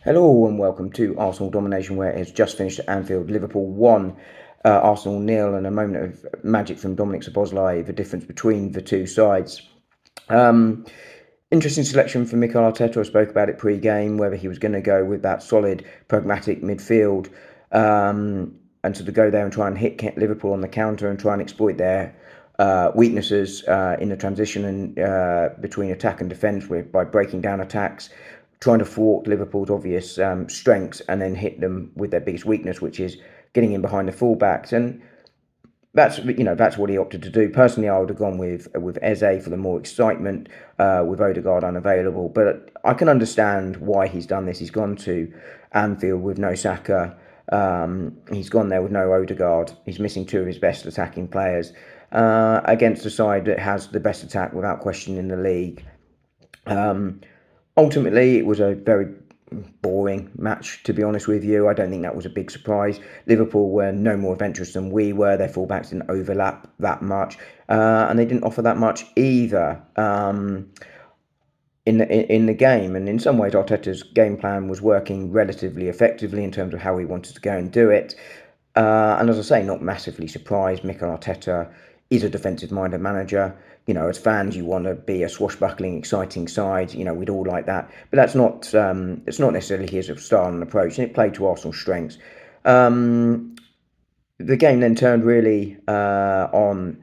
Hello and welcome to Arsenal Domination, where it has just finished at Anfield. Liverpool 1, Arsenal nil, and a moment of magic from Dominic Szoboszlai, the difference between the two sides. Um, Interesting selection from Mikel Arteta. I spoke about it pre-game, whether he was going to go with that solid, pragmatic midfield, and to go there and try and hit Liverpool on the counter and try and exploit their weaknesses in the transition and between attack and defence by breaking down attacks, trying to thwart Liverpool's obvious strengths and then hit them with their biggest weakness, which is getting in behind the fullbacks. And that's what he opted to do. Personally, I would have gone with Eze for the more excitement, with Odegaard unavailable. But I can understand why he's done this. He's gone to Anfield with no Saka. He's gone there with no Odegaard. He's missing two of his best attacking players against a side that has the best attack without question in the league. Ultimately, it was a very boring match, to be honest with you. I don't think that was a big surprise. Liverpool were no more adventurous than we were. Their fullbacks didn't overlap that much, and they didn't offer that much either in the game. And in some ways, Arteta's game plan was working relatively effectively in terms of how he wanted to go and do it. And as I say, not massively surprised. Mikel Arteta is a defensive-minded manager. As fans, you want to be a swashbuckling, exciting side. We'd all like that, but that's not. It's not necessarily his style and approach, and it played to Arsenal's strengths. The game then turned really on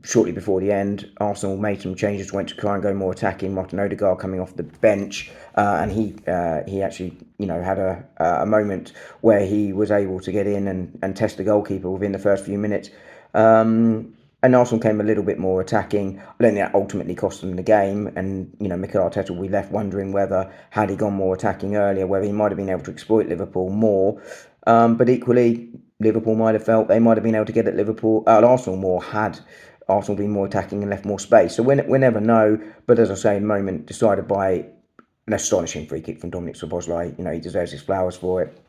shortly before the end. Arsenal made some changes, went to try and go more attacking. Martin Odegaard coming off the bench, and he actually had a moment where he was able to get in and test the goalkeeper within the first few minutes. And Arsenal came a little bit more attacking. I don't think that ultimately cost them the game. And, Mikel Arteta will be left wondering whether, had he gone more attacking earlier, whether he might have been able to exploit Liverpool more. But equally, Liverpool might have felt they might have been able to get at Arsenal more had Arsenal been more attacking and left more space. So we never know. But as I say, moment decided by an astonishing free kick from Dominic Szoboszlai. He deserves his flowers for it.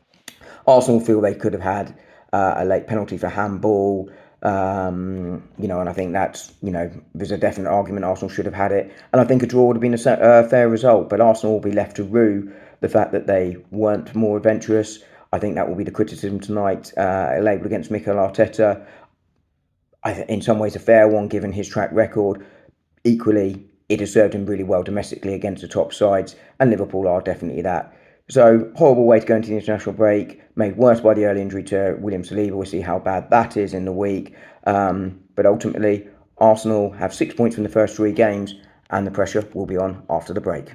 Arsenal feel they could have had a late penalty for handball. And I think there's a definite argument Arsenal should have had it. And I think a draw would have been a fair result. But Arsenal will be left to rue the fact that they weren't more adventurous. I think that will be the criticism tonight, labelled against Mikel Arteta. In some ways, a fair one given his track record. Equally, it has served him really well domestically against the top sides, and Liverpool are definitely that. So, horrible way to go into the international break, made worse by the early injury to William Saliba. We'll see how bad that is in the week. But ultimately, Arsenal have 6 points from the first three games, and the pressure will be on after the break.